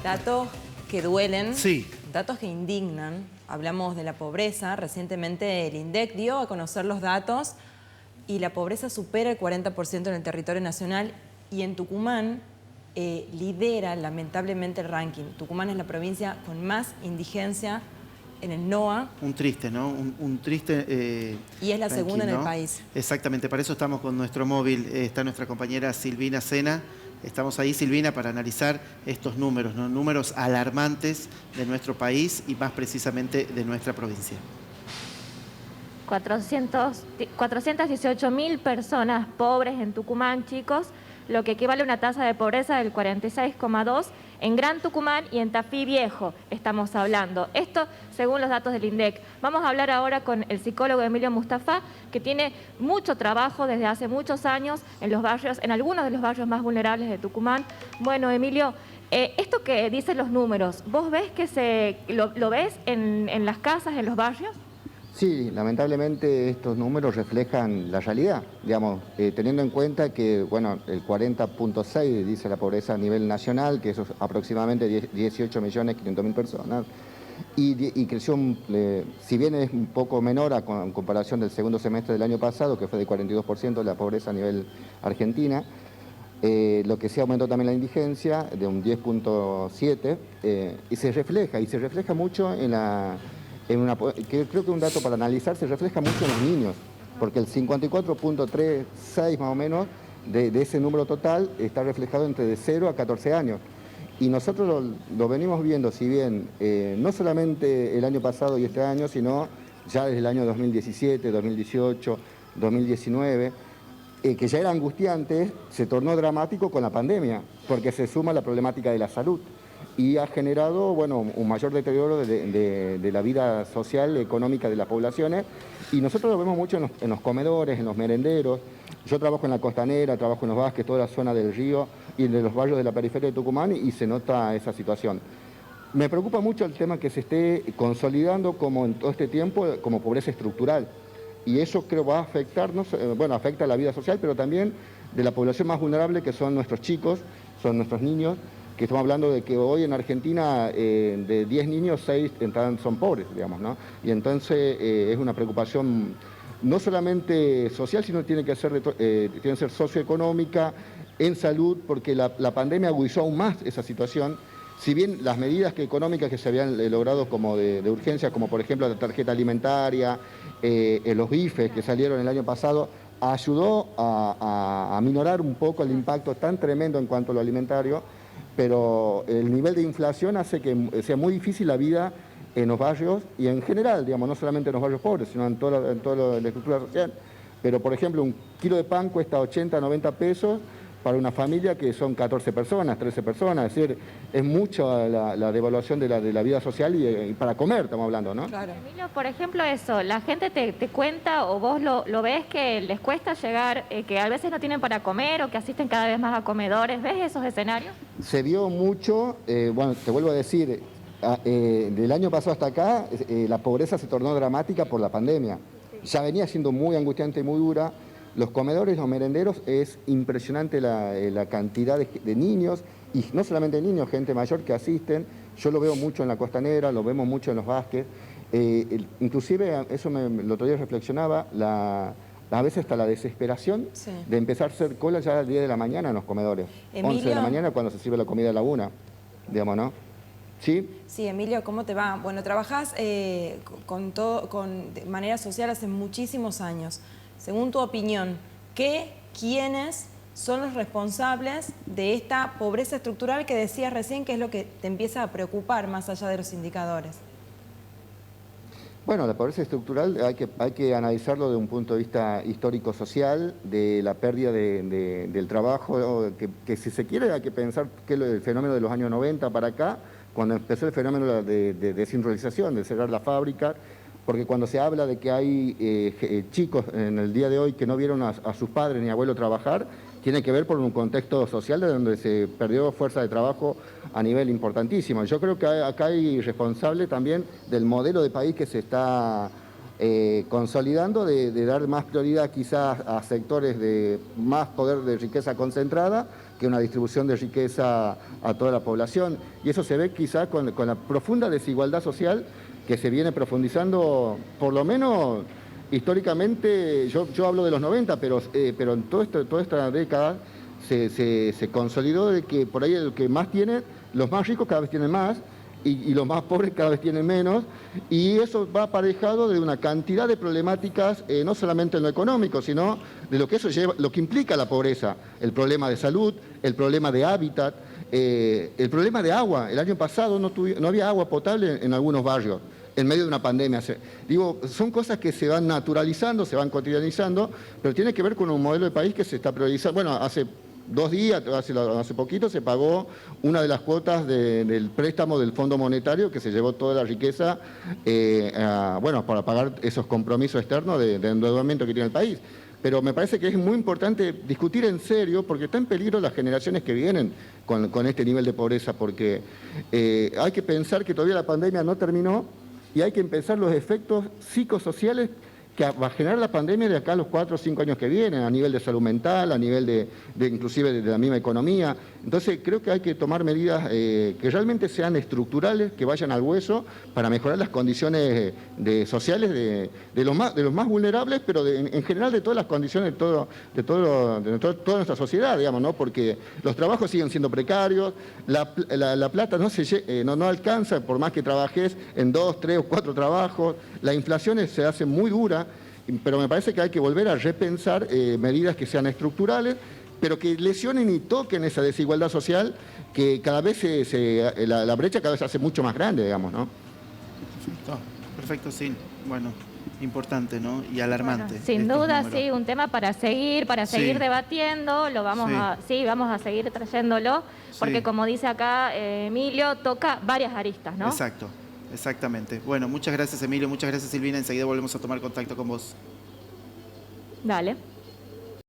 Datos que duelen, Sí. datos que indignan. Hablamos de la pobreza. Recientemente el INDEC dio a conocer los datos y la pobreza supera el 40% en el territorio nacional y en Tucumán lidera lamentablemente el ranking. Tucumán es la provincia con más indigencia en el NOA. Un triste, ¿no? Un triste... Y es la ranking, segunda en ¿no? el país. Exactamente, para eso estamos con nuestro móvil. Está nuestra compañera Silvina Sena. Estamos ahí, Silvina, para analizar estos números, ¿no? Números alarmantes de nuestro país y más precisamente de nuestra provincia. 418.000 personas pobres en Tucumán, chicos, lo que equivale a una tasa de pobreza del 46,2% en Gran Tucumán y en Tafí Viejo estamos hablando. Esto según los datos del INDEC. Vamos a hablar ahora con el psicólogo Emilio Mustafa, que tiene mucho trabajo desde hace muchos años en los barrios, en algunos de los barrios más vulnerables de Tucumán. Bueno, Emilio, esto que dicen los números, ¿vos ves que lo ves en las casas, en los barrios? Sí, lamentablemente estos números reflejan la realidad, digamos, teniendo en cuenta que, bueno, el 40,6 dice la pobreza a nivel nacional, que eso es aproximadamente 18.500.000 personas, y creció, si bien es un poco menor en comparación del segundo semestre del año pasado, que fue de 42% la pobreza a nivel Argentina, lo que sí aumentó también la indigencia de un 10,7, y se refleja mucho que creo que un dato para analizar, se refleja mucho en los niños, porque el 54,36 más o menos de ese número total está reflejado entre de 0 a 14 años. Y nosotros lo venimos viendo, si bien no solamente el año pasado y este año, sino ya desde el año 2017, 2018, 2019, que ya era angustiante, se tornó dramático con la pandemia, porque se suma la problemática de la salud. Y ha generado, bueno, un mayor deterioro de la vida social, económica de las poblaciones. Y nosotros lo vemos mucho en los comedores, en los merenderos. Yo trabajo en la Costanera, trabajo en los Vázquez, toda la zona del río y de los barrios de la periferia de Tucumán, y se nota esa situación. Me preocupa mucho el tema que se esté consolidando como en todo este tiempo como pobreza estructural. Y eso creo va a afectarnos, bueno, afecta a la vida social, pero también de la población más vulnerable, que son nuestros chicos, son nuestros niños, que estamos hablando de que hoy en Argentina de 10 niños, 6 son pobres, digamos, ¿no? Y entonces es una preocupación no solamente social, sino tiene que ser socioeconómica, en salud, porque la pandemia agudizó aún más esa situación. Si bien las medidas económicas que se habían logrado como de urgencia, como por ejemplo la tarjeta alimentaria, los bifes que salieron el año pasado, ayudó a minorar un poco el impacto tan tremendo en cuanto a lo alimentario, pero el nivel de inflación hace que sea muy difícil la vida en los barrios y en general, digamos, no solamente en los barrios pobres, sino en toda la estructura social. Pero, por ejemplo, un kilo de pan cuesta 80, 90 pesos para una familia que son 14 personas, 13 personas, es decir, es mucho la devaluación de la vida social y para comer estamos hablando, ¿no? Claro. Emilio, por ejemplo, eso, la gente te cuenta o vos lo ves que les cuesta llegar, que a veces no tienen para comer o que asisten cada vez más a comedores, ¿ves esos escenarios? Se vio mucho, bueno, te vuelvo a decir, del año pasado hasta acá, la pobreza se tornó dramática por la pandemia. Ya venía siendo muy angustiante y muy dura. Los comedores, los merenderos, es impresionante la cantidad de niños, y no solamente niños, gente mayor que asisten. Yo lo veo mucho en la Costanera, lo vemos mucho en los Vázquez. Inclusive, eso el otro día reflexionaba, a veces hasta la desesperación de empezar a hacer cola ya a las 10 de la mañana en los comedores. Emilio, 11 de la mañana cuando se sirve la comida a la 1, digamos, ¿no? ¿Sí? Sí, Emilio, ¿cómo te va? Bueno, trabajás de manera social hace muchísimos años. Según tu opinión, ¿quiénes son los responsables de esta pobreza estructural que decías recién, que es lo que te empieza a preocupar más allá de los indicadores? Bueno, la pobreza estructural hay que analizarlo de un punto de vista histórico-social, de la pérdida del trabajo, que si se quiere hay que pensar que el fenómeno de los años 90 para acá, cuando empezó el fenómeno de desindustrialización, de cerrar la fábrica, porque cuando se habla de que hay chicos en el día de hoy que no vieron a sus padres ni abuelos trabajar, tiene que ver por un contexto social de donde se perdió fuerza de trabajo a nivel importantísimo. Yo creo que acá hay responsable también del modelo de país que se está consolidando de dar más prioridad quizás a sectores de más poder de riqueza concentrada que una distribución de riqueza a toda la población. Y eso se ve quizás con la profunda desigualdad social que se viene profundizando, por lo menos históricamente. Yo hablo de los 90, pero en toda esta década se consolidó de que por ahí el que más tiene, los más ricos cada vez tienen más, y los más pobres cada vez tienen menos, y eso va aparejado de una cantidad de problemáticas, no solamente en lo económico, sino de lo que eso lleva, lo que implica la pobreza, el problema de salud, el problema de hábitat, el problema de agua. El año pasado no había agua potable en algunos barrios, en medio de una pandemia. Digo, son cosas que se van naturalizando, se van cotidianizando, pero tiene que ver con un modelo de país que se está priorizando. Bueno, hace 2 días, hace poquito, se pagó una de las cuotas del préstamo del Fondo Monetario, que se llevó toda la riqueza para pagar esos compromisos externos de endeudamiento que tiene el país. Pero me parece que es muy importante discutir en serio, porque está en peligro las generaciones que vienen con este nivel de pobreza, porque hay que pensar que todavía la pandemia no terminó y hay que empezar los efectos psicosociales que va a generar la pandemia de acá a los 4 o 5 años que vienen, a nivel de salud mental, a nivel de inclusive de la misma economía. Entonces creo que hay que tomar medidas que realmente sean estructurales, que vayan al hueso para mejorar las condiciones sociales de los más vulnerables, pero en general de todas las condiciones de toda nuestra sociedad, digamos, ¿no? Porque los trabajos siguen siendo precarios, la plata no alcanza por más que trabajes en 2, 3 o 4 trabajos, la inflación se hace muy dura. Pero me parece que hay que volver a repensar medidas que sean estructurales, pero que lesionen y toquen esa desigualdad social que cada vez la brecha cada vez se hace mucho más grande, digamos, ¿no? Perfecto, sí. Bueno, importante, ¿no? Y alarmante. Bueno, sin duda, sí, un tema para seguir debatiendo, vamos a seguir trayéndolo, porque como dice acá Emilio, toca varias aristas, ¿no? Exacto. Exactamente. Bueno, muchas gracias, Emilio, muchas gracias, Silvina. Enseguida volvemos a tomar contacto con vos. Dale.